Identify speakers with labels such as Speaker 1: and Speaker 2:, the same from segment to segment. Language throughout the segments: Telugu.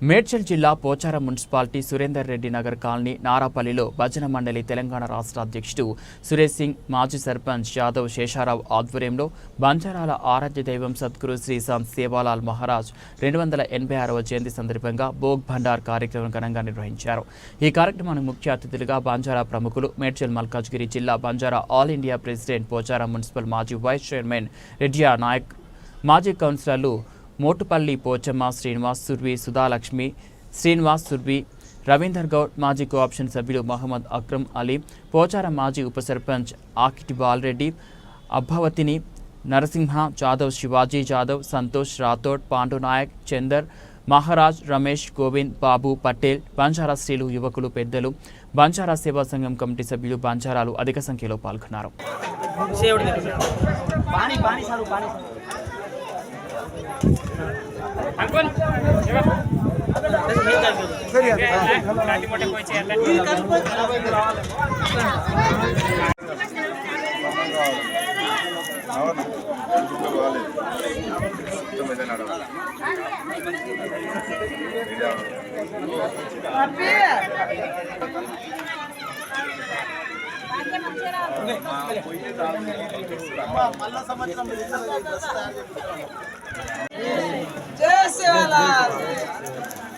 Speaker 1: మేడ్చల్ జిల్లా పోచారం మున్సిపాలిటీ సురేందర్ రెడ్డి నగర్ కాలనీ నారాపల్లిలో భజన మండలి తెలంగాణ రాష్ట్ర అధ్యక్షుడు సురేష్ సింగ్, మాజీ సర్పంచ్ యాదవ్ శేషారావు ఆధ్వర్యంలో బంజారాల ఆరాధ్య దైవం సద్గురు శ్రీ సంత్ సేవాలాల్ మహారాజ్ 286వ జయంతి సందర్భంగా భోగ్ భండార్ కార్యక్రమం ఘనంగా నిర్వహించారు. ఈ కార్యక్రమానికి ముఖ్య అతిథులుగా బంజారా ప్రముఖులు, మేడ్చల్ మల్కాజ్గిరి జిల్లా Banjara all India president, Pocharam municipal మాజీ వైస్ చైర్మన్ రెడ్డియా నాయక్, మాజీ కౌన్సిలర్లు మోటుపల్లి పోచమ్మ, శ్రీనివాస్ సుర్వి, సుధాలక్ష్మి, శ్రీనివాస్ సుర్వి, రవీందర్ గౌడ్, మాజీ కోఆప్షన్ సభ్యులు మహమ్మద్ అక్రమ్ అలీ, పోచారం మాజీ ఉప సర్పంచ్ ఆకిటి బాలరెడ్డి, అబ్బవతిని నరసింహ జాదవ్, శివాజీ జాదవ్, సంతోష్ రాథోడ్, పాండు నాయక్, చందర్, మహారాజ్, రమేష్, గోవింద్, బాబు, పటేల్, బంజారా స్త్రీలు, యువకులు, పెద్దలు, బంజారా సేవా సంఘం కమిటీ సభ్యులు, బంజారాలు అధిక సంఖ్యలో పాల్గొన్నారు.
Speaker 2: जय सेवालाल,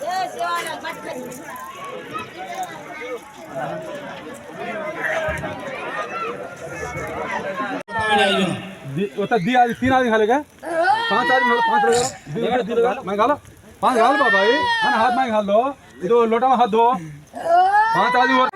Speaker 2: जय सेवालाल।
Speaker 3: दिया 3 आदमी खा लेगा, 5 आदमी, 5 लोग मैं खा लो, 5 खा लो बाबा, हाथ में खा लो, इधर लोटा में हाथ धो, 5 आदमी और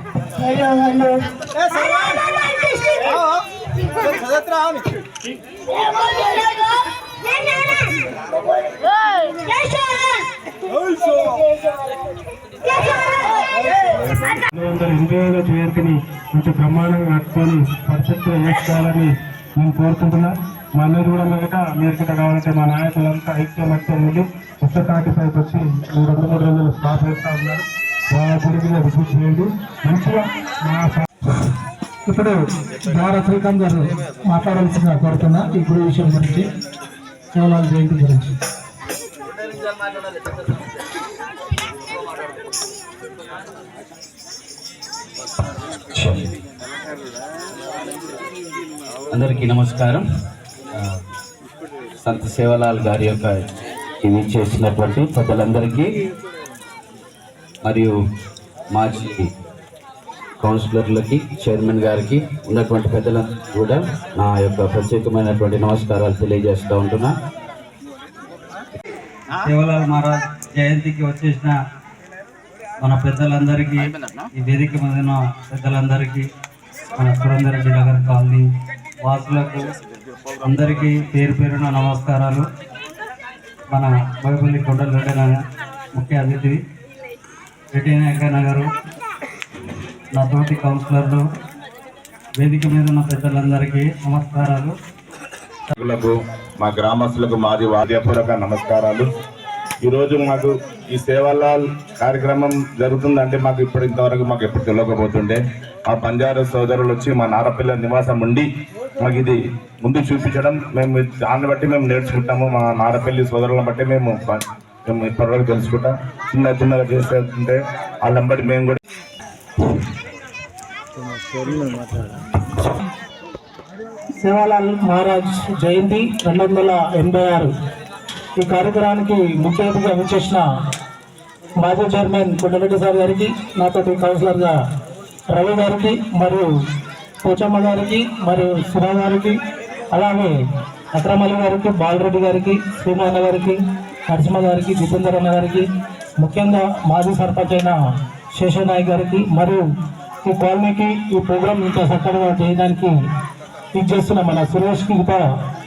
Speaker 3: జయంతిని కొంచెం బ్రహ్మాండంగా కట్టుకొని పరిస్థితులు వేసుకోవాలని నేను కోరుకుంటున్నా. మా అందరూ కూడా మీరు కావాలంటే మా నాయకులంతా ఐక్యమత్యం ఉండి ఉత్తరాటిపైకి వచ్చి 2-3 రోజులు స్టాప్ వేస్తూ ఉన్నారు. వాళ్ళ గురించి విజిట్ చేయండి మంచిగా. ఇప్పుడు ద్వారా శ్రీకాంత్ గారు మాట్లాడాల్సిందిగా కోరుతున్నా ఈ గుడి విషయం గురించి, సేవాలాల్ జయంతి గురించి.
Speaker 4: అందరికీ నమస్కారం. సంత్ సేవాలాల్ గారి యొక్క ఇది చేసినటువంటి పెద్దలందరికీ మరియు మాజీ కౌన్సిలర్లకి, చైర్మన్ గారికి, ఉన్నటువంటి పెద్దలకు కూడా నా యొక్క ప్రత్యేకమైనటువంటి నమస్కారాలు తెలియజేస్తూ ఉంటున్నా.
Speaker 5: సేవాలాల్ మహారాజ్ జయంతికి వచ్చేసిన మన పెద్దలందరికీ, ఈ వేదిక మీద పెద్దలందరికీ, మన సురేందర్ రెడ్డి నగర్ కాలనీ వాసులకు అందరికీ పేరు పేరున నమస్కారాలు. మన బైపల్లి కొండల రెడ్డి ముఖ్య అతిథి, రెడ్డి నాయకన్న గారు, నా తోటి కౌన్సిలర్లు, వేదిక మీద ఉన్న పెద్దలందరికీ నమస్కారాలు.
Speaker 6: మా గ్రామస్తులకు మాది వాద్యపూర్వక నమస్కారాలు. ఈరోజు మాకు ఈ సేవాలాల్ కార్యక్రమం జరుగుతుందంటే మాకు ఇంతవరకు మాకు ఎప్పుడు తెలియకపోతుండే. మా బంజారా సోదరులు వచ్చి మా నారపల్లి నివాసం ఉండి మాకు ఇది ముందు చూపించడం, మేము దాన్ని బట్టి మేము నేర్చుకుంటాము. మా నారపల్లి సోదరులను బట్టి మేము ఇప్పటివరకు తెలుసుకుంటాం. చిన్నగా చేస్తుంటే వాళ్ళని బట్టి మేము కూడా.
Speaker 7: సేవాలాల్ మహారాజ్ జయంతి 286 ఈ కార్యక్రమానికి ముఖ్య అతిథిగా వచ్చేసిన మాజీ చైర్మన్ కొండరెడ్డి సార్ గారికి, నాతోటి కౌన్సిలర్గా రవి గారికి, మరియు పోచమ్మ గారికి, మరియు సుధా గారికి, అలాగే అక్రమల్లి గారికి, బాలరెడ్డి గారికి, శ్రీనారాయణ గారికి, నరసింహ గారికి, జితేందర్ అన్న గారికి, ముఖ్యంగా మాజీ సర్పంచ్ అయిన శేషనాయక్ గారికి, మరియు ఈ కాలనీకి ఈ ప్రోగ్రాం ఇంత చక్కగా చేయడానికి ఇది చేస్తున్న మన సురేష్కి కూడా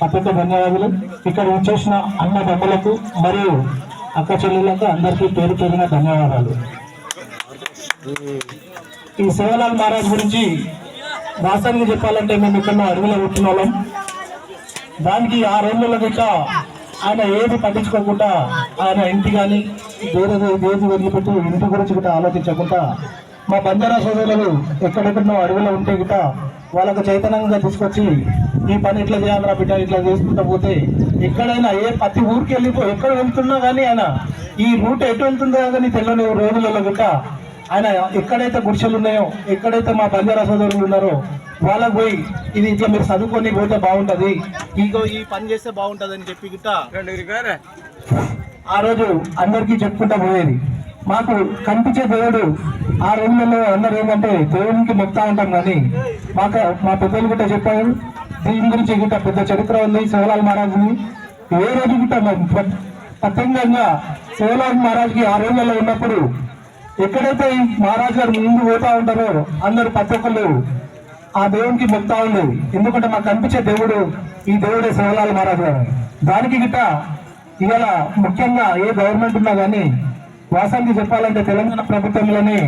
Speaker 7: అత్యంత ధన్యవాదాలు. ఇక్కడ వచ్చేసిన అన్నదమ్ములకు మరియు అక్క చెల్లెళ్ళకు అందరికీ పేరు పేరున ధన్యవాదాలు. ఈ సేవాలాల్ మహారాజ్ గురించి వాస్తవంగా చెప్పాలంటే మేము ఇక్కడ అడవిలో పుట్టిన వాళ్ళం. దానికి 6 ఏళ్ళ గిట్ట ఆయన ఏది పట్టించుకోకుండా, ఆయన ఇంటి కానీ వేరే ఏది వదిలిపెట్టి ఇంటి గురించి కూడా ఆలోచించకుండా మా బంజారా సోదరులు ఎక్కడెక్కడో అడవిలో ఉంటే గిట్ట వాళ్ళకు చైతన్యంగా తీసుకొచ్చి ఈ పని ఎట్లా చేయాలరా బిడ్డ ఇట్లా చేసుకుంటా పోతే ఎక్కడైనా ప్రతి ఊరికి ఎక్కడ వెళ్తున్నా కానీ ఆయన ఈ రూట్ ఎటు వెళ్తుందో కానీ తెలియని రోజులలో గిట్ట ఆయన ఎక్కడైతే గుడిసెలు ఉన్నాయో ఎక్కడైతే మా బంజారా సోదరులు ఉన్నారో వాళ్ళకు పోయి ఇది ఇట్లా మీరు చదువుకొని పోతే బాగుంటది ఇగో ఈ పని చేస్తే బాగుంటది అని చెప్పి గిట్ట ఆ రోజు అందరికీ చెప్పుకుంటా పోయేది. మాకు కనిపించే దేవుడు ఆ రోజులలో అందరూ ఏంటంటే దేవునికి మొక్తా ఉంటాం కానీ మా పెద్దలు గిట్ట చెప్పారు దీని గురించి గిట్ట పెద్ద చరిత్ర ఉంది. శివలాల్ మహారాజుని ఏ రోజు గిట్ట ప్రత్యేకంగా శివలాల్ మహారాజ్కి ఆ రోజులలో ఉన్నప్పుడు ఎక్కడైతే ఈ మహారాజు గారు ముందు పోతా ఉంటారో అందరు ప్రతి ఒక్కళ్ళు ఆ దేవునికి మొక్తా ఉండేది. ఎందుకంటే మాకు కనిపించే దేవుడు ఈ దేవుడే శివలాల్ మహారాజు గారు. దానికి గిట్ట ఇవాళ ముఖ్యంగా ఏ గవర్నమెంట్ ఉన్నా కానీ వాస్తవానికి చెప్పాలంటే తెలంగాణ ప్రభుత్వంలోనే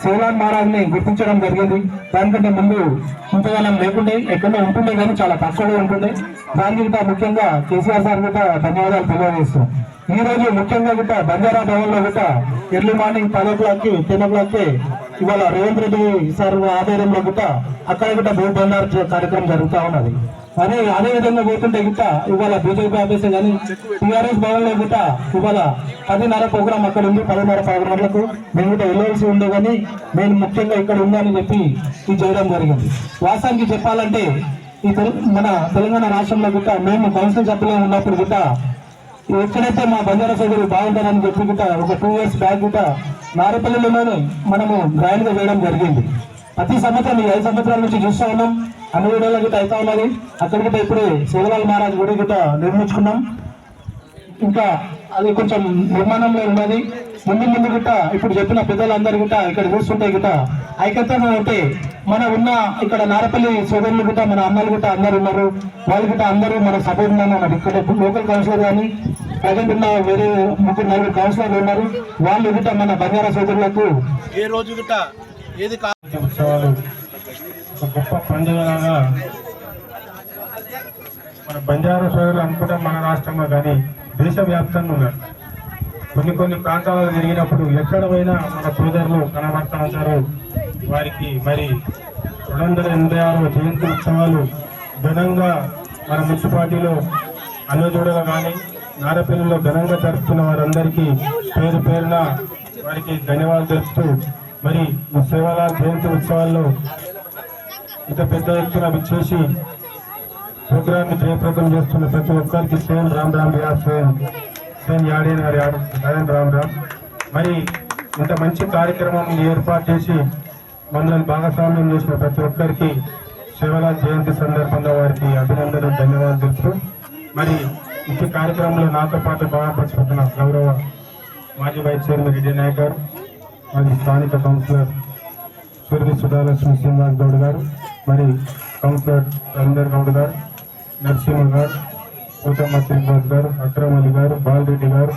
Speaker 7: శివలాల్ మహారాజ్ని గుర్తించడం జరిగింది. దానికంటే ముందు ఇంతకాలం లేకుండే ఎక్కడో ఉంటుండే కానీ చాలా తక్కువగా ఉంటుండే. దానికి గిట్ట ముఖ్యంగా కేసీఆర్ సార్ గిట్ట ధన్యవాదాలు తెలియజేస్తాం. ఈ రోజు ముఖ్యంగా గిట్ట బంజారా భవన్ లో గిట్ట ఎర్లీ మార్నింగ్ 10 o'clock 10 o'clock ఇవాళ రేవంత్ రెడ్డి సార్ ఆధ్వర్యంలో గిట్ట అక్కడ గిట్ట భూమి బండారు కార్యక్రమం జరుగుతూ ఉన్నది. అదే విధంగా పోతుంటే గిట్ట ఇవాళ బీజేపీ ఆఫీస్ కానీ టీఆర్ఎస్ భవన్ లో గిట్ట ఇవాళ 10:30 ప్రోగ్రామ్ అక్కడ ఉంది. 10:30 గంటలకు మేము గిట్ట వెళ్ళవలసి ఉండే కానీ నేను ముఖ్యంగా ఇక్కడ ఉందని చెప్పి ఇది చేయడం జరిగింది. వాస్తవానికి చెప్పాలంటే మన తెలంగాణ రాష్ట్రంలో గిట్ట మేము కౌన్సిల్ సభ్యులు ఉన్నప్పుడు గిట్ట ఎక్కడైతే మా బంజారా సోదరులు బాగుంటారని చెప్పి గిట్ట ఒక 2 years బ్యాక్ గిట్ట నారపల్లిలోనే మనము గ్రాండ్ గా చేయడం జరిగింది. ప్రతి సంవత్సరం ఈ 5 సంవత్సరాల నుంచి చూస్తూ ఉన్నాం. అన్ని వీడియోలో గిట్ట అవుతా ఉన్నది. అక్కడికి ఇప్పుడు శివలాల్ మహారాజ్ గుడి గిట్ట నిర్మించుకున్నాం. ఇంకా అది కొంచెం నిర్మాణంలో ఉన్నది. ముందు గిట్ట ఇప్పుడు చెప్పిన పెద్దలందరూ గిట్ట ఇక్కడ కూర్చుంటే గిట్ట ఐక్యతగా ఉంటే మన ఉన్న ఇక్కడ నారపల్లి సోదరులు గిట్ట మన అన్నలు గిట్ట అందరు ఉన్నారు. వాళ్ళు గిట్ట అందరూ మన సపోర్ట్ ఉన్నారు. ఇక్కడ లోకల్ కౌన్సిలర్ కానీ ప్రజెంట్ ఉన్న వేరే 3-4 కౌన్సిలర్లు ఉన్నారు. వాళ్ళు గిట్ట మన బంజారా సోదరులకు ఏ రోజు గిట్ట ఏది
Speaker 3: ఉత్సవాలు ఒక గొప్ప పండుగలాగా మన బంజారా సోదరులు అనుకుంటాం. మన రాష్ట్రంలో కానీ దేశవ్యాప్తంగా ఉన్నారు. కొన్ని ప్రాంతాలలో జరిగినప్పుడు ఎక్కడ పోయినా మన సోదరులు కనబడతా ఉంటారు. వారికి మరి 286వ జయంతి ఉత్సవాలు ఘనంగా మన మున్సిపాలిటీలో అన్నజోడలో కానీ నారపల్లిలో ఘనంగా జరుపుతున్న వారందరికీ పేరు పేరున వారికి ధన్యవాదాలు తెలుపుతూ మరి ఈ శివలాల్ జయంతి ఉత్సవాల్లో ఇంత పెద్ద ఎత్తున విచ్చేసి ప్రోగ్రాన్ని జయప్రదం చేస్తున్న ప్రతి ఒక్కరికి సేమ్ రామ్ సేమ్ యాడేన్ గారి రామ్ మరి ఇంత మంచి కార్యక్రమం ఏర్పాటు చేసి మనల్ని భాగస్వామ్యం చేసిన ప్రతి ఒక్కరికి శివలాల్ జయంతి సందర్భంగా వారికి అభినందనలు ధన్యవాదాలు తెలుపుతూ మరి ఈ కార్యక్రమంలో నాతో పాటు భాగపరుచుకుంటున్న గౌరవ మాజీ వైస్ చైర్మన్ రెడ్డి నాయక్ గారు, మరి స్థానిక కౌన్సిలర్ సూర్య సుధాలక్ష్మి శ్రీనివాస్ గౌడ్ గారు, మరి కౌన్సిలర్ రవీందర్ గౌడ్ గారు, నరసింహ గారు, కోటమ్మ శ్రీనివాస్ గారు, అక్రమ్ అలీ గారు, బాలరెడ్డి గారు,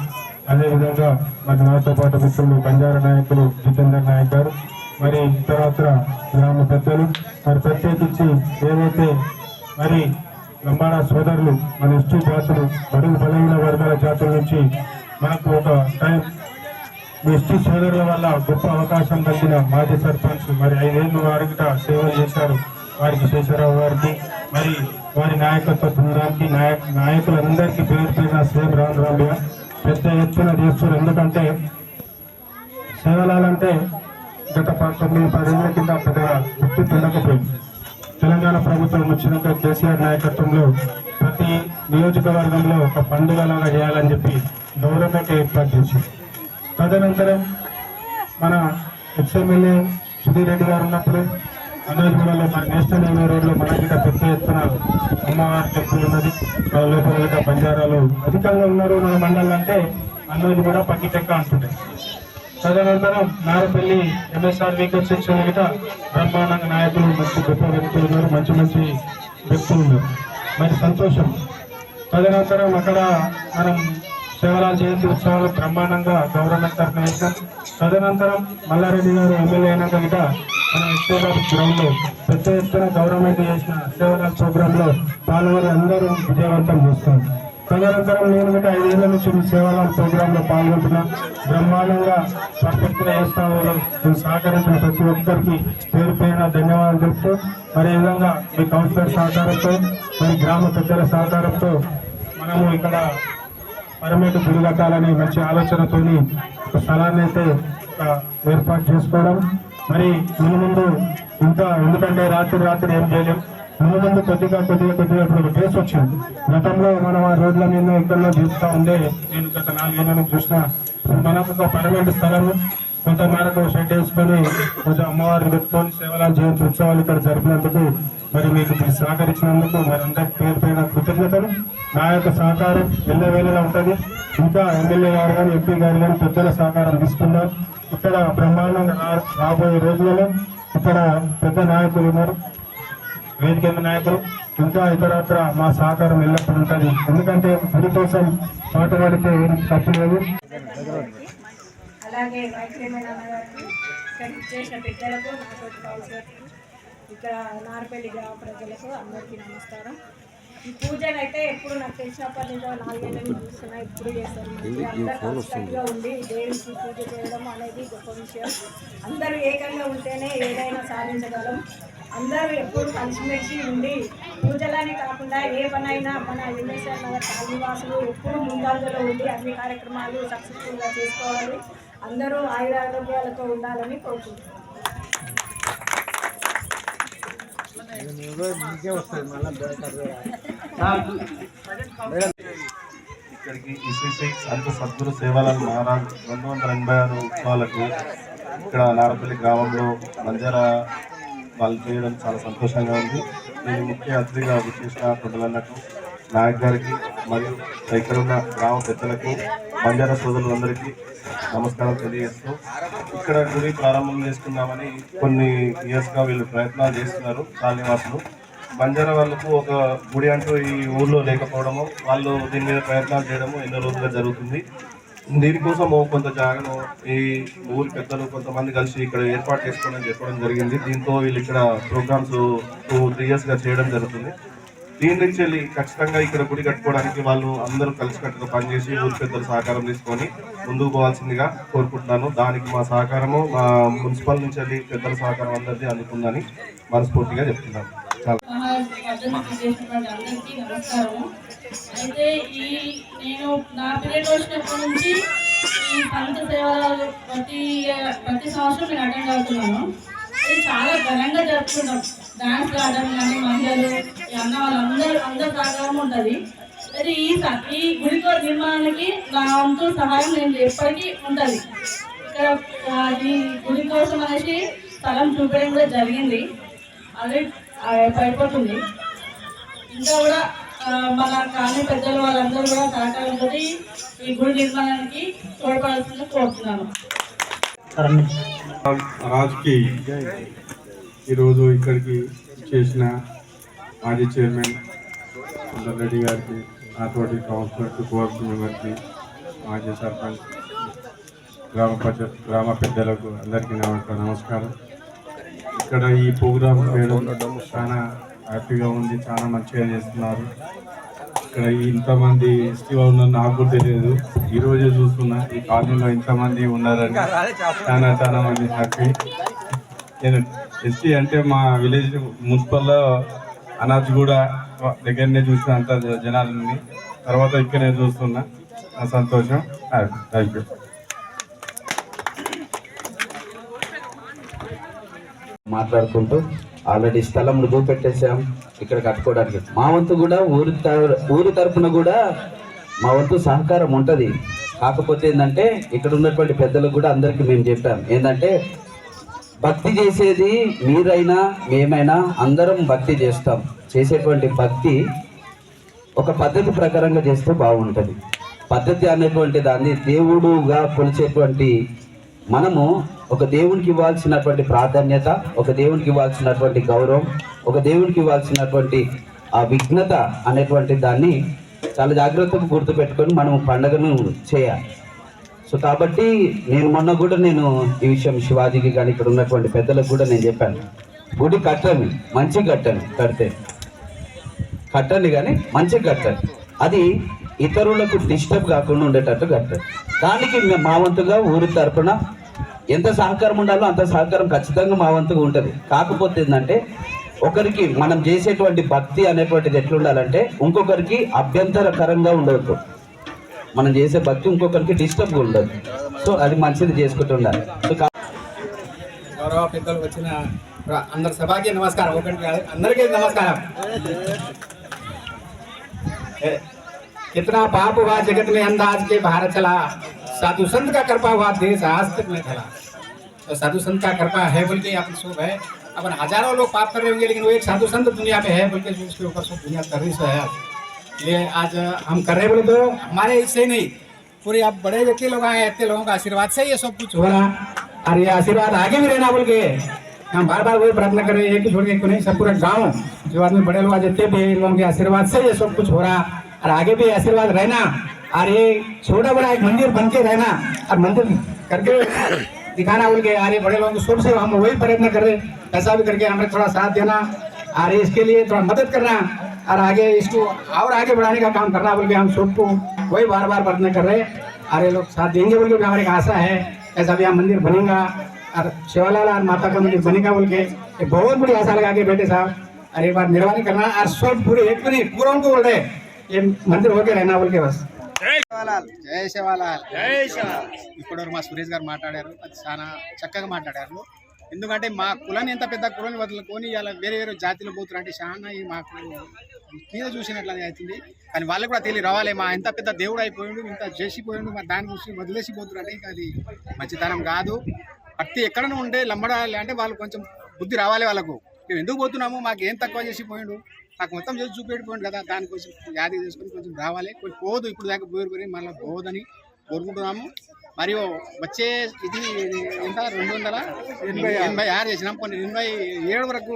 Speaker 3: అదేవిధంగా మరి నాతో పాటు మిత్రులు బంజారా నాయకులు జితేందర్ నాయక్ గారు, మరి ఇతరత్ర గ్రామ పెద్దలు, మరి ప్రత్యేకించి ఏవైతే మరి లంబాడా సోదరులు మన ఎస్టీ జాతులు బడుగు బలహీన వర్గాల జాతుల నుంచి మనకు ఒక టైం ఎస్టీ సోదరుల వల్ల గొప్ప అవకాశం కలిగిన మాజీ సర్పంచ్ మరి 5 ఏళ్ళు వారికి సేవలు చేశారు. వారికి శేషరావు గారికి మరి వారి నాయకత్వ బృందానికి నాయకులందరికీ పేరు పేరున సేమ్ రామ్ పెద్ద ఎత్తున చేస్తున్నారు. ఎందుకంటే శివలాల్ అంటే గత 9-10 ఏళ్ల కింద పెద్దగా గుర్తింపు ఉండకపోయింది. తెలంగాణ ప్రభుత్వం వచ్చినాక కేసీఆర్ నాయకత్వంలో ప్రతి నియోజకవర్గంలో ఒక పండుగలాగా చేయాలని చెప్పి గవర్నమెంట్ ఏర్పాటు చేసింది. తదనంతరం మన ఎక్స్ఎమ్మెల్యే సుధీర్ రెడ్డి గారు ఉన్నప్పుడు అన్నోజుగూడలో మన నేషనల్ హైవే రోడ్లో మనకి పెద్ద ఎత్తున అమ్మవారి టెంపుల్ ఉన్నది. లోపల బంజారాలు అధికంగా ఉన్నారు మన మండలం అంటే అన్నోజుగూడ పక్కిటెక్క అంటుంటాయి. తదనంతరం నారపల్లి ఎంఎస్ఆర్ వీకర్ సెక్షన్ గిట బ్రహ్మాండంగా నాయకులు మంచి గొప్ప వ్యక్తులు ఉన్నారు, మంచి వ్యక్తులు ఉన్నారు. మరి సంతోషం. తదనంతరం అక్కడ మనం శివలాల్ జయంతి ఉత్సవాలు బ్రహ్మాండంగా గవర్నమెంట్ తరఫున వేసాం. తదనంతరం మల్లారెడ్డి గారు ఎమ్మెల్యే అయినాక గిట మనం ఎస్ఏబాబు గ్రౌండ్లో పెద్ద ఎత్తున గవర్నమెంట్ చేసిన శివలాల్ ప్రోగ్రాంలో పాల్గొని అందరూ విజయవంతం చేస్తారు. తదనంతరం నేను గత 5 ఏళ్ల నుంచి మీ సేవల ప్రోగ్రాంలో పాల్గొంటున్నా. బ్రహ్మాండంగా పర్ఫెక్ట్గా చేస్తాను. మీరు సహకరించిన ప్రతి ఒక్కరికి పేరు పేరున ధన్యవాదాలు తెలుపుతూ, మరి ఈ విధంగా మీ కౌన్సిలర్ సహకారంతో, మరి గ్రామ పెద్దల సహకారంతో మనము ఇక్కడ పరమేటు గుడి కట్టాలని మంచి ఆలోచనతోని ఒక స్థలాన్ని అయితే ఏర్పాటు చేసుకోవడం. మరి ముందు ఇంకా ఎందుకంటే రాత్రి ఏం చేయలేం. ముందు కొద్దిగా ఇప్పుడు కేసు వచ్చింది. గతంలో మనం ఆ రోడ్ల మీద ఎక్కడో చూస్తూ ఉండే, నేను గత 4 ఏళ్ళ నుంచి చూసిన మనకు ఒక పరమేటు స్థలం కొంత మేరకు షెడ్ వేసుకొని కొంచెం అమ్మవారిని పెట్టుకొని సేవలాలు జయంతి ఉత్సవాలు ఇక్కడ జరిపినందుకు మరి మీకు సహకరించినందుకు మరి అందరికి పేరు పైన కృతజ్ఞతలు. నా యొక్క సహకారం ఎల్లవేళలా ఉంటుంది. ఇంకా ఎమ్మెల్యే గారు కానీ ఎంపీ గారు కానీ పెద్దల సహకారం తీసుకున్నారు. ఇక్కడ బ్రహ్మాండంగా రాబోయే రోజులలో ఇక్కడ పెద్ద నాయకులు ఉన్నారు, వేదిక నాయకులు, ఇంకా ఇతరత్ర మా సహకారం ఎల్లప్పుడూ ఉంటుంది. ఎందుకంటే గుడి కోసం పాటుపడితే తప్పు లేదు.
Speaker 2: అలాగే వైద్యమైన అన్నగారికి, ఇక్కడ చేసిన పెద్దలకు, నాతోటి కౌన్సిలర్కి, ఇక్కడ నారపల్లి గ్రామ ప్రజలకు అందరికీ నమస్కారం. ఈ పూజలు అయితే ఎప్పుడు నాకు తెలిసినప్పటి నుంచి 4 ఏళ్ళ నుంచి చూస్తున్నా, ఇప్పుడు చేస్తారు. అందరూ కష్టంగా ఉండి దేవుడికి పూజ చేయడం అనేది గొప్ప విషయం. అందరూ ఏకంగా ఉంటేనే ఏదైనా సాధించగలం. అందరూ ఎప్పుడు కలిసిమెలిసి ఉండి పూజలని కాకుండా ఏ పనైనా మన ఎన్ఎస్ఆర్ నగర్ కాలనీవాసులు ఎప్పుడు ముందంజలో ఉండి అన్ని కార్యక్రమాలు సక్సెస్ఫుల్గా చేసుకోవాలి. అందరూ ఆయురారోగ్యాలతో ఉండాలని కోరుకుంటున్నాను.
Speaker 6: ఇక్కడికి శ్రీ సంత సద్గురు సేవాలాల్ మహారాజ్ 286 ఉత్సవాలకు ఇక్కడ నారపల్లి గ్రామంలో బంజారా వాళ్ళు చేయడం చాలా సంతోషంగా ఉంది. నేను ముఖ్య అతిథిగా విచ్చేసిన కొండలన్నకు, నాయక్ గారికి మరియు ఇక్కడ ఉన్న గ్రామ పెద్దలకు, బంజారా సోదరులందరికీ నమస్కారం తెలియజేస్తూ, ఇక్కడ గుడి ప్రారంభం చేసుకుందామని కొన్ని ఇయర్స్గా వీళ్ళు ప్రయత్నాలు చేస్తున్నారు. కాలనీవాసులు బంజారా వాళ్ళకు ఒక గుడి అంటూ ఈ ఊళ్ళో లేకపోవడము, వాళ్ళు దీని మీద ప్రయత్నాలు చేయడము ఎన్నో రోజులుగా జరుగుతుంది. దీనికోసం కొంత జాగను ఈ ఊరి పెద్దలు కొంతమంది కలిసి ఇక్కడ ఏర్పాటు చేసుకోవాలని చెప్పడం జరిగింది. దీంతో వీళ్ళు ఇక్కడ ప్రోగ్రామ్స్ 2-3 ఇయర్స్గా చేయడం జరుగుతుంది. దీని నుంచి వెళ్ళి ఖచ్చితంగా ఇక్కడ గుడి కట్టుకోవడానికి వాళ్ళు అందరూ కలిసికట్టుగా పనిచేసి ఊరి పెద్దల సహకారం తీసుకొని ముందుకు పోవాల్సిందిగా కోరుకుంటున్నాను. దానికి మా సహకారము మా మున్సిపల్ నుంచి వెళ్ళి పెద్దల సహకారం అందరినీ అందుకుందని మనస్ఫూర్తిగా చెప్తున్నాను.
Speaker 8: అందరికీ నమస్కారం. అయితే నేను నా పీరియడ్ వచ్చినప్పటి నుంచి ఈ సంత సేవలు ప్రతి సంవత్సరం నేను అటెండ్ అవుతున్నాను. అది చాలా ఘనంగా జరుపుకుంటాం. డాన్స్ ఆడడం కానీ మహిళలు అన్న వాళ్ళందరూ సహకారం ఉంటుంది. అది ఈ గుడి నిర్మాణానికి నా వంతు సహాయం నేను ఎప్పటికీ ఉంటుంది. ఇక్కడ ఈ గుడి కోసం అనేసి స్థలం చూపించడం కూడా జరిగింది. అది పడిపోతుంది. ఇంకా కూడా మన కాలనీ పెద్దలు వాళ్ళందరూ కూడా సహకారంతో ఈ గుడి నిర్మాణానికి తోడ్పడాల్సిందిగా కోరుతున్నాను.
Speaker 3: రాజ్కి ఈరోజు ఇక్కడికి చేసిన మాజీ చైర్మన్ రెడ్డి గారికి, నాతోటి కౌన్సిలర్కి, కోర్టు మెంబర్కి, మాజీ సర్పంచ్, గ్రామ పెద్దలకు అందరికీ నమస్కారం. ఇక్కడ ఈ ప్రోగ్రాం చేయడం చాలా హ్యాపీగా ఉంది. చాలా మంచిగా చేస్తున్నారు. ఇక్కడ ఇంతమంది ఎస్టీ ఉన్నారు నాకు కూడా తెలియదు. ఈరోజే చూస్తున్నా ఈ కాలనీలో ఇంతమంది ఉన్నారని. చాలా మంది హ్యాపీ. నేను ఎస్టీ అంటే మా విలేజ్ మున్సిపల్లో అనాథ్ కూడా దగ్గరనే చూసిన అంత జనాలని, తర్వాత ఇక్కడనే చూస్తున్నా. సంతోషం. Thank you.
Speaker 4: మాట్లాడుకుంటూ ఆల్రెడీ స్థలం చూపెట్టేసాం ఇక్కడ కట్టుకోవడానికి. మా వంతు కూడా ఊరి తరఫున కూడా మా వంతు సహకారం ఉంటుంది. కాకపోతే ఏంటంటే ఇక్కడ ఉన్నటువంటి పెద్దలకు కూడా అందరికీ మేము చెప్పాం ఏంటంటే, భక్తి చేసేది మీరైనా మేమైనా అందరం భక్తి చేస్తాం. చేసేటువంటి భక్తి ఒక పద్ధతి ప్రకారంగా చేస్తే బాగుంటుంది. పద్ధతి అనేటువంటి దాన్ని దేవుడుగా కొలిచేటువంటి మనము ఒక దేవునికి ఇవ్వాల్సినటువంటి ప్రాధాన్యత, ఒక దేవునికి ఇవ్వాల్సినటువంటి గౌరవం, ఒక దేవునికి ఇవ్వాల్సినటువంటి ఆ విఘ్నత అనేటువంటి దాన్ని చాలా జాగ్రత్తగా గుర్తుపెట్టుకొని మనం పండుగను చేయాలి. సో కాబట్టి మొన్న కూడా ఈ విషయం శివాజీకి కానీ ఇక్కడ ఉన్నటువంటి పెద్దలకు కూడా నేను చెప్పాను, గుడి కట్టండి, మంచి కట్టండి, కట్టండి కానీ మంచి కట్టండి. అది ఇతరులకు డిస్టర్బ్ కాకుండా ఉండేటట్టు కట్టారు. దానికి మా వంతుగా ఊరి తరపున ఎంత సహకారం ఉండాలో అంత సహకారం ఖచ్చితంగా మా వంతుగా ఉంటుంది. కాకపోతే ఏంటంటే ఒకరికి మనం చేసేటువంటి భక్తి అనేటువంటిది ఎట్లుండాలంటే ఇంకొకరికి అభ్యంతరకరంగా ఉండవద్దు. మనం చేసే భక్తి ఇంకొకరికి డిస్టర్బ్ ఉండదు. సో అది మంచిది చేసుకుంటుండాలి. సో
Speaker 9: గౌరవ పెద్దలు వచ్చిన అందరి సభకి నమస్కారం. ఒకటి కాదు, అందరికీ నమస్కారం. कितना पाप हुआ जगत में अंदाज के बाहर चला, साधु संत का कृपा हुआ देश आज तक में चला। तो साधु संत का कृपा है बोल के अपन शुभ है। अपन हजारों लोग पाप कर रहे होंगे, लेकिन वो एक साधु संत दुनिया में है बोल के उसके ऊपर सब दुनिया कर रही है। ये आज हम कर रहे बोले तो हमारे इससे नहीं, पूरे आप बड़े व्यक्ति लोग आए, इतने लोगों का आशीर्वाद से ये सब कुछ हो रहा। और ये आशीर्वाद आगे भी रहना बोल के हम बार बार वही प्रार्थना कर रहे हैं कि छोड़ के नहीं, सब पूरा गाँव जो आदमी बड़े लोग जितने भी इन लोगों के आशीर्वाद से ये सब कुछ हो रहा और आगे भी आशीर्वाद रहना। और ये छोटा बड़ा एक मंदिर बन के रहना और मंदिर करके दिखाना बोल के आ रहे बड़े लोगों को शुभ से हम वही प्रयत्न कर रहे, ऐसा भी करके हमें थोड़ा साथ देना और इसके लिए थोड़ा मदद करना और आगे इसको और आगे बढ़ाने का काम करना बोल के हम सबको वही बार बार प्रार्थना कर रहे और ये लोग साथ देंगे बोल के हमारी एक आशा है। ऐसा भी यहाँ मंदिर बनेगा और सेवालाल और माता का मंदिर बनेगा बोल के एक बहुत बड़ी आशा लगा के बैठे साहब। और एक बार निर्वाणी करना और सब पूरे एक भी नहीं पूरा उनको बोल रहे ये मंदिर होके रहना बोल के बस। జై శివాలాల్ ఇప్పుడు మా సురేష్ గారు మాట్లాడారు, అది చాలా చక్కగా మాట్లాడారు. ఎందుకంటే మా కులాన్ని ఎంత పెద్ద కులాన్ని వదులుకొని ఇలా వేరే వేరే జాతిలో పోతున్నారు అంటే చాలా మాకు మీద చూసినట్లు అవుతుంది. కానీ వాళ్ళకి కూడా తెలియ రావాలి, మా ఎంత పెద్ద దేవుడు అయిపోయాడు, ఇంత చేసిపోయాడు, మరి దాని గురించి వదిలేసిపోతున్నారు అంటే ఇంకా అది మంచితనం కాదు. భక్తి ఎక్కడనూ ఉంటే లంబడాలి అంటే వాళ్ళు కొంచెం బుద్ధి రావాలి వాళ్ళకు. మేము ఎందుకు పోతున్నాము, మాకు ఏం తక్కువ చేసిపోయాడు, నాకు మొత్తం చేసి చూపెట్టిపోయాడు కదా, దానికోసం యాది చేసుకొని కొంచెం రావాలి. కొంచెం పోదు ఇప్పుడు దాకా పోయి మళ్ళీ పోదని కోరుకుంటున్నాము. మరియు వచ్చే ఇది ఎంత 286 చేసినాం, కొన్ని 87 వరకు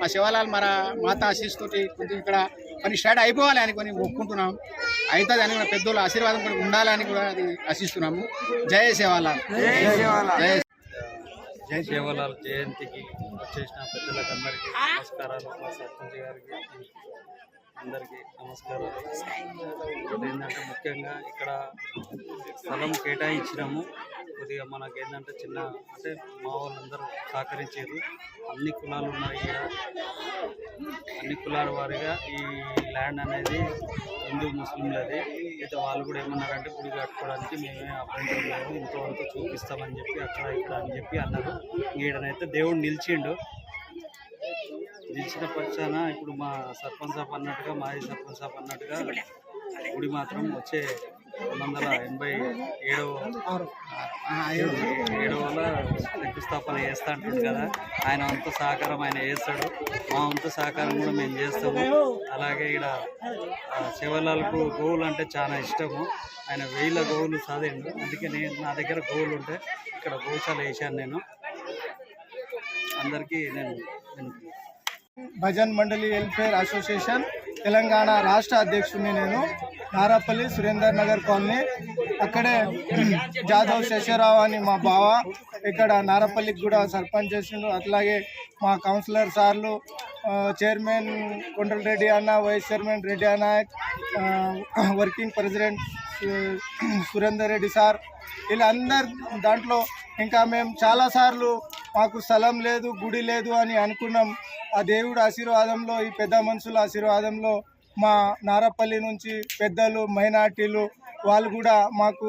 Speaker 9: మా శివాలాల్ మన మాత ఆశీస్సుతోటి కొంచెం ఇక్కడ పని స్టార్ట్ అయిపోవాలి అని కొన్ని ఒప్పుకుంటున్నాం. అవుతుంది అని కూడా పెద్దోళ్ళ ఆశీర్వాదం కూడా ఉండాలని కూడా అది ఆశిస్తున్నాము. జై శివాలాల్.
Speaker 5: జై శివలాల్ జయంతికి వచ్చేసిన పెద్దలకు అందరికీ నమస్కారాలు. మా సర్పంచ్ గారికి అందరికీ నమస్కారాలు. ఇంకోటి ఏంటంటే ముఖ్యంగా ఇక్కడ స్థలం కేటాయించినాము. కొద్దిగా మనకి ఏంటంటే చిన్న అంటే మా వాళ్ళందరూ సహకరించారు. అన్ని కులాలు ఉన్నాయి ఇక్కడ, అన్ని కులాల వారిగా ఈ ల్యాండ్ అనేది హిందూ ముస్లింలది. అయితే వాళ్ళు కూడా ఏమన్నారంటే గుడి కట్టుకోవడానికి మేమే అభ్యంతరం లేదు, ఇంతవరకు చూపిస్తామని చెప్పి అక్కడ ఇక్కడ అని చెప్పి అన్నారు. ఈడనైతే దేవుడు నిలిచిండు. నిలిచిన పక్షాన ఇప్పుడు మా సర్పంచ్ సాబ్ అన్నట్టుగా, మాజీ సర్పంచ్ సాబ్ అన్నట్టుగా గుడి మాత్రం వచ్చే 1987 శంకుస్థాపన చేస్తా అంటుంది కదా, ఆయన వంతు సహకారం ఆయన చేస్తాడు, మా వంతు సహకారం కూడా మేము చేస్తాము. అలాగే ఇక్కడ శివలాల్కు గోవులు అంటే చాలా ఇష్టము. ఆయన 1000 గోవులు సాధిండు. అందుకే నా దగ్గర గోవులు ఉంటే ఇక్కడ గోశాల వేసాను నేను. అందరికీ నేను
Speaker 10: భజన్ మండలి వెల్ఫేర్ అసోసియేషన్ తెలంగాణ రాష్ట్ర అధ్యక్షుడిని. నేను నారాపల్లి సురేందర్ నగర్ కాలనీ, అక్కడే జాదవ్ శేషరావు అని మా బావ ఇక్కడ నారాపల్లికి కూడా సర్పంచ్ చేసిండు. అట్లాగే మా కౌన్సిలర్ సార్లు, చైర్మన్ కొండల రెడ్డి అన్న, వైస్ చైర్మన్ రెడ్డి అన్న, working president Surender Reddy sir, వీళ్ళందరు దాంట్లో. ఇంకా మేము చాలాసార్లు మాకు స్థలం లేదు, గుడి లేదు అని అనుకున్నాం. ఆ దేవుడు ఆశీర్వాదంలో, ఈ పెద్ద మనుషుల ఆశీర్వాదంలో మా నారాపల్లి నుంచి పెద్దలు, మైనార్టీలు వాళ్ళు కూడా మాకు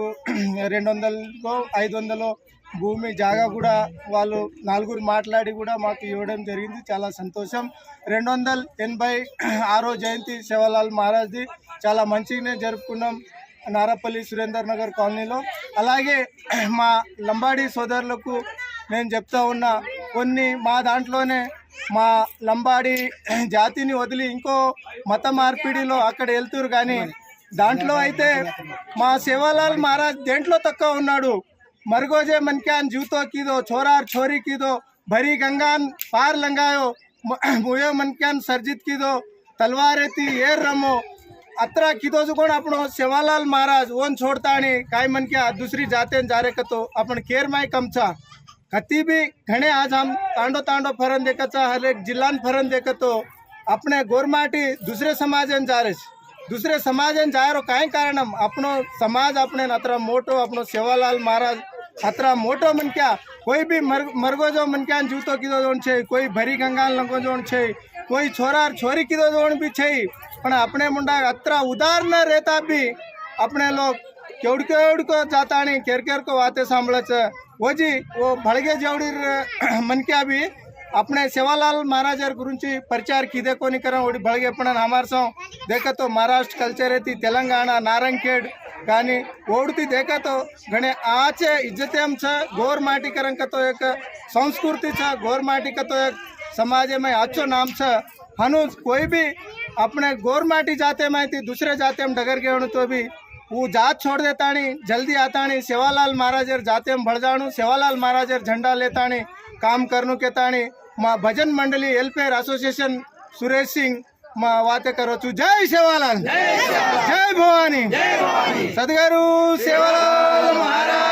Speaker 10: 200-500 భూమి జాగా కూడా వాళ్ళు 4 మాట్లాడి కూడా మాకు ఇవ్వడం జరిగింది. చాలా సంతోషం. 286వ జయంతి శివలాల్ మహారాజ్ది చాలా మంచిగానే జరుపుకున్నాం నారాపల్లి సురేందర్ నగర్ కాలనీలో. అలాగే మా లంబాడీ సోదరులకు నేను చెప్తా ఉన్నా, కొన్ని మా దాంట్లోనే మా లంబాడీ జాతిని వదిలి ఇంకో మత మార్పిడిలో అక్కడ వెళ్తురు, కానీ దాంట్లో అయితే మా శివలాల్ మహారాజ్ దేంట్లో తక్కువ ఉన్నాడు. మర్గోజే మన్క్యాన్ జూతో कीदो, छोरार छोरी कीदो, भरी गंगान पार लंगायो, मुयो मनक्यान सर्जित कीदो, तलवारेती एर रमो, अत्रा कीदो जो कोण आपण सेवालाल महाराज ओन छोड़ता आणि काय मनक्या दुसरी जातेन जारे कतो आपण केर माय कमचा कती भी घणे आज हम तांडो फरन देखचा, हर एक जिल्हान फरन देखतो. अपने गोरमाटी दुसरे समाजन जारेस, दुसरे समाजन जायरो काय कारणम अपनो समाज अपने अतरा मोटो अपनो सेवालाल महाराज अतरा मोटो मन क्या कोई भी मरगो जो मन क्या जूतो कीधो जोन छे कोई भरी गंगाल लंगो जोन छे कोई छोरा छोरी कीधो जोन भी छे पण अपने मुंडा अतरा उदार न रहता भी अपने लोग केवड़को जाता नहीं केर को वाते सांभळे छे वो जी वो भळगे जेवढी मनक्या भी अपने सेवालाल महाराजर गुरुंची प्रचार किदे कोनी करा ओडी भळगे पण हमार सो देखा तो महाराष्ट्र कल्चर है तेलंगाना नारंगखेड కానీ ఓడితే దేఖతో గणे आचे इज्जतेम छ गोर माटी करन का तो एक संस्कृति छ गोर माटी का तो एक समाज में अच्छो नाम छ हनुज कोई भी अपने गोर माटी जाते में थी दूसरे जाते में डगर गए तो भी वो जात छोड़ देता नहीं जल्दी आता नहीं सेवालाल महाराजर जाते में बढ़ जाणु सेवालाल महाराजर झंडा लेता नहीं काम करनु के ताणी माँ भजन मंडली वेलफेयर एसोसिएशन सुरेश सिंह माँ वाते करो छू जय सेवालाल जय भवानी सदगुरु सेवालाल महाराज।